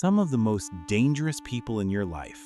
Some of the most dangerous people in your life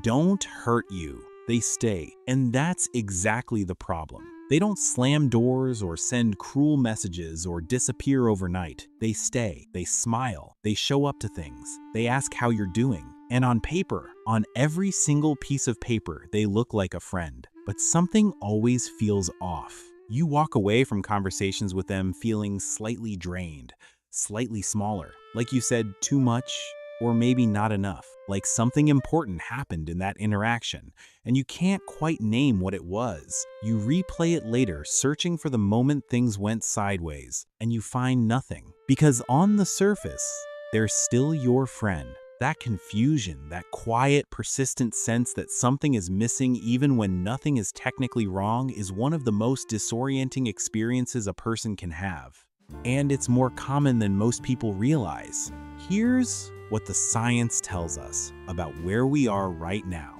don't hurt you, they stay. And that's exactly the problem. They don't slam doors or send cruel messages or disappear overnight. They stay, they smile, they show up to things, they ask how you're doing. And on paper, on every single piece of paper, they look like a friend. But something always feels off. You walk away from conversations with them feeling slightly drained, slightly smaller, like you said too much, or maybe not enough, like something important happened in that interaction, and you can't quite name what it was. You replay it later, searching for the moment things went sideways, and you find nothing. Because on the surface, they're still your friend. That confusion, that quiet, persistent sense that something is missing even when nothing is technically wrong is one of the most disorienting experiences a person can have. And it's more common than most people realize. Here's what the science tells us about where we are right now.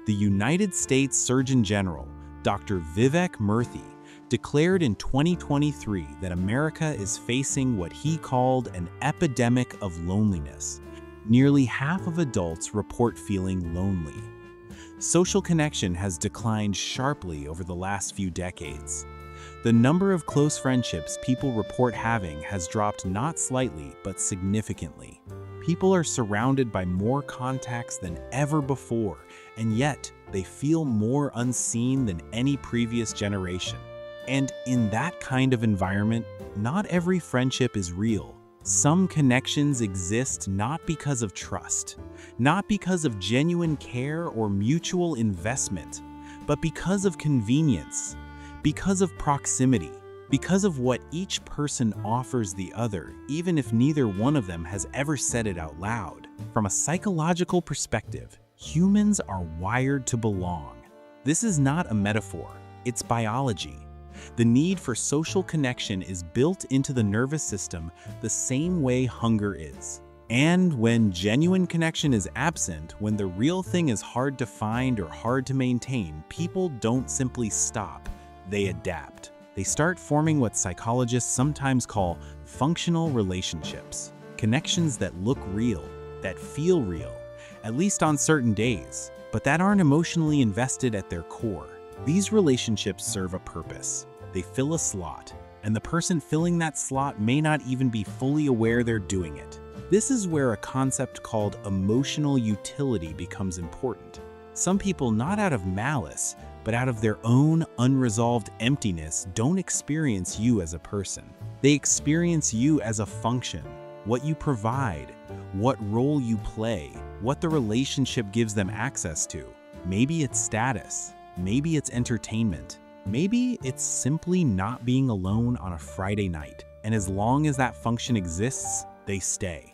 The United States Surgeon General, Dr. Vivek Murthy, declared in 2023 that America is facing what he called an epidemic of loneliness. Nearly half of adults report feeling lonely. Social connection has declined sharply over the last few decades. The number of close friendships people report having has dropped not slightly, but significantly. People are surrounded by more contacts than ever before, and yet they feel more unseen than any previous generation. And in that kind of environment, not every friendship is real. Some connections exist not because of trust, not because of genuine care or mutual investment, but because of convenience, because of proximity, because of what each person offers the other, even if neither one of them has ever said it out loud. From a psychological perspective, humans are wired to belong. This is not a metaphor, it's biology. The need for social connection is built into the nervous system the same way hunger is. And when genuine connection is absent, when the real thing is hard to find or hard to maintain, people don't simply stop, they adapt. They start forming what psychologists sometimes call functional relationships. Connections that look real, that feel real, at least on certain days, but that aren't emotionally invested at their core. These relationships serve a purpose. They fill a slot, and the person filling that slot may not even be fully aware they're doing it. This is where a concept called emotional utility becomes important. Some people, not out of malice, but out of their own unresolved emptiness, don't experience you as a person. They experience you as a function, what you provide, what role you play, what the relationship gives them access to. Maybe it's status, maybe it's entertainment, maybe it's simply not being alone on a Friday night. And as long as that function exists, they stay.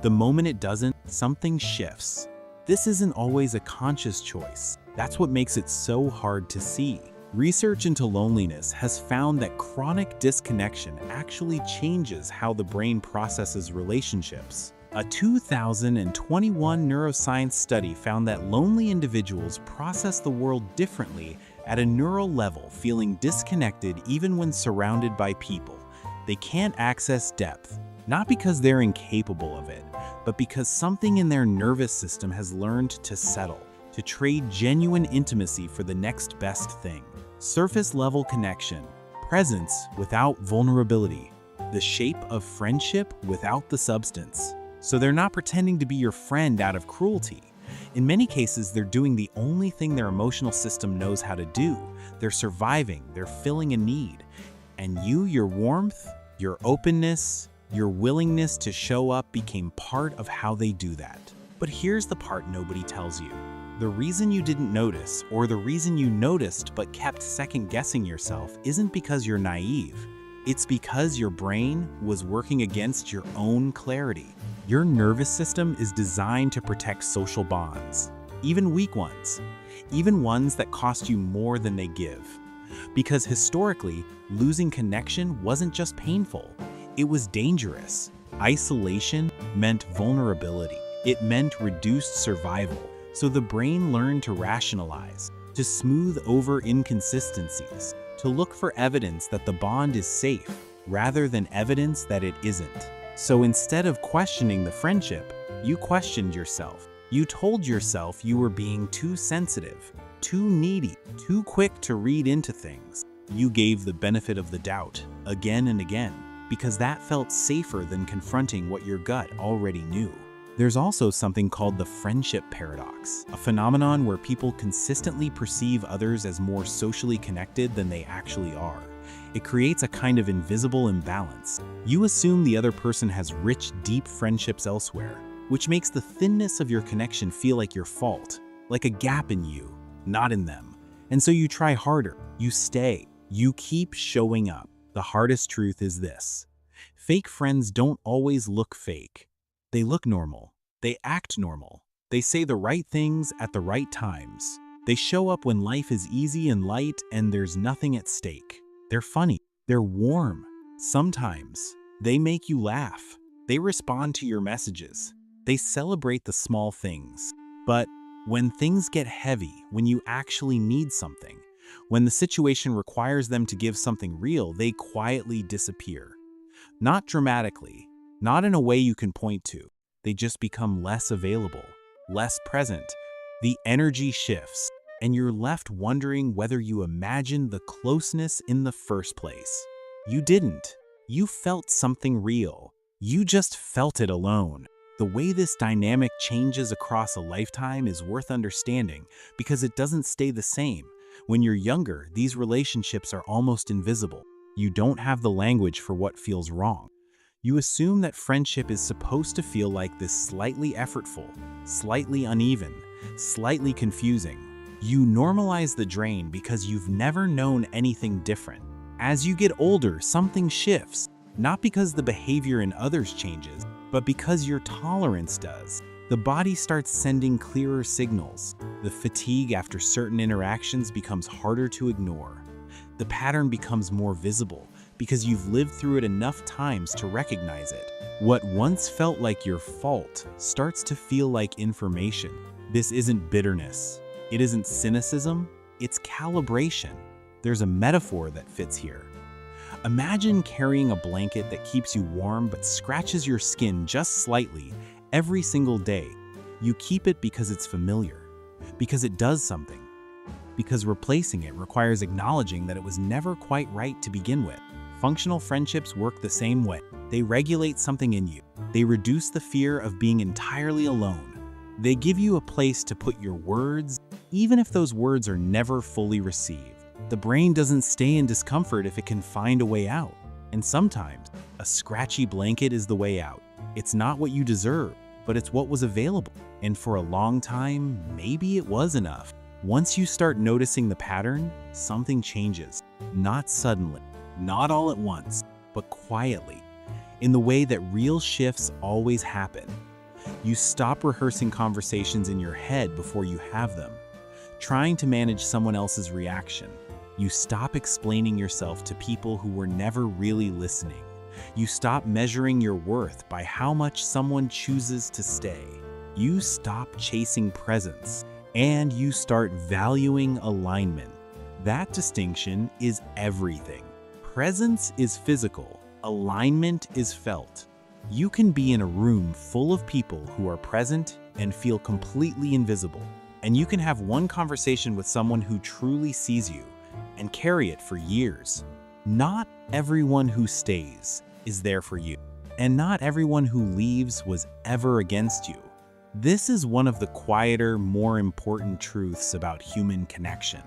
The moment it doesn't, something shifts. This isn't always a conscious choice. That's what makes it so hard to see. Research into loneliness has found that chronic disconnection actually changes how the brain processes relationships. A 2021 neuroscience study found that lonely individuals process the world differently at a neural level, feeling disconnected even when surrounded by people. They can't access depth, not because they're incapable of it, but because something in their nervous system has learned to settle, to trade genuine intimacy for the next best thing. Surface-level connection, presence without vulnerability, the shape of friendship without the substance. So they're not pretending to be your friend out of cruelty. In many cases, they're doing the only thing their emotional system knows how to do. They're surviving, they're filling a need. And you, your warmth, your openness, your willingness to show up became part of how they do that. But here's the part nobody tells you. The reason you didn't notice, or the reason you noticed but kept second-guessing yourself, isn't because you're naive. It's because your brain was working against your own clarity. Your nervous system is designed to protect social bonds, even weak ones, even ones that cost you more than they give. Because historically, losing connection wasn't just painful, it was dangerous. Isolation meant vulnerability. It meant reduced survival. So the brain learned to rationalize, to smooth over inconsistencies, to look for evidence that the bond is safe, rather than evidence that it isn't. So instead of questioning the friendship, You questioned yourself. You told yourself you were being too sensitive, too needy, too quick to read into things. You gave the benefit of the doubt again and again because that felt safer than confronting what your gut already knew. There's also something called the friendship paradox, a phenomenon where people consistently perceive others as more socially connected than they actually are. It creates a kind of invisible imbalance. You assume the other person has rich, deep friendships elsewhere, which makes the thinness of your connection feel like your fault, like a gap in you, not in them. And so you try harder, you stay, you keep showing up. The hardest truth is this: fake friends don't always look fake. They look normal. They act normal. They say the right things at the right times. They show up when life is easy and light and there's nothing at stake. They're funny. They're warm. Sometimes they make you laugh. They respond to your messages. They celebrate the small things. But when things get heavy, when you actually need something, when the situation requires them to give something real, they quietly disappear. Not dramatically, not in a way you can point to. They just become less available, less present. The energy shifts, and you're left wondering whether you imagined the closeness in the first place. You didn't. You felt something real. You just felt it alone. The way this dynamic changes across a lifetime is worth understanding because it doesn't stay the same. When you're younger, these relationships are almost invisible. You don't have the language for what feels wrong. You assume that friendship is supposed to feel like this slightly effortful, slightly uneven, slightly confusing. You normalize the drain because you've never known anything different. As you get older, something shifts, not because the behavior in others changes, but because your tolerance does. The body starts sending clearer signals. The fatigue after certain interactions becomes harder to ignore. The pattern becomes more visible because you've lived through it enough times to recognize it. What once felt like your fault starts to feel like information. This isn't bitterness. It isn't cynicism. It's calibration. There's a metaphor that fits here. Imagine carrying a blanket that keeps you warm but scratches your skin just slightly every single day. You keep it because it's familiar, because it does something, because replacing it requires acknowledging that it was never quite right to begin with. Functional friendships work the same way. They regulate something in you. They reduce the fear of being entirely alone. They give you a place to put your words, even if those words are never fully received. The brain doesn't stay in discomfort if it can find a way out. And sometimes, a scratchy blanket is the way out. It's not what you deserve, but it's what was available. And for a long time, maybe it was enough. Once you start noticing the pattern, something changes. Not suddenly, not all at once, but quietly, in the way that real shifts always happen. You stop rehearsing conversations in your head before you have them, trying to manage someone else's reaction. You stop explaining yourself to people who were never really listening. You stop measuring your worth by how much someone chooses to stay. You stop chasing presence, and you start valuing alignment. That distinction is everything. Presence is physical, alignment is felt. You can be in a room full of people who are present and feel completely invisible. And you can have one conversation with someone who truly sees you and carry it for years. Not everyone who stays is there for you, and not everyone who leaves was ever against you. This is one of the quieter, more important truths about human connection.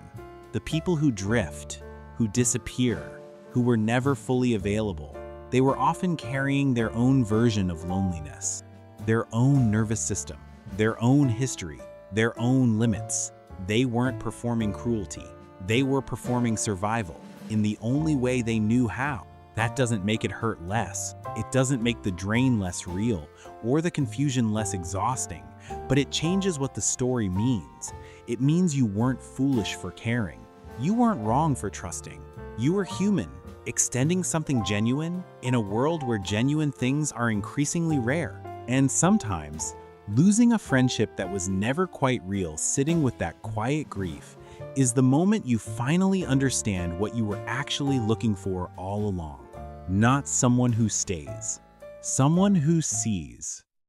The people who drift, who disappear, who were never fully available, they were often carrying their own version of loneliness, their own nervous system, their own history, their own limits. They weren't performing cruelty. They were performing survival in the only way they knew how. That doesn't make it hurt less. It doesn't make the drain less real or the confusion less exhausting, but it changes what the story means. It means you weren't foolish for caring. You weren't wrong for trusting. You were human, extending something genuine in a world where genuine things are increasingly rare. And sometimes, losing a friendship that was never quite real, sitting with that quiet grief, is the moment you finally understand what you were actually looking for all along. Not someone who stays, someone who sees.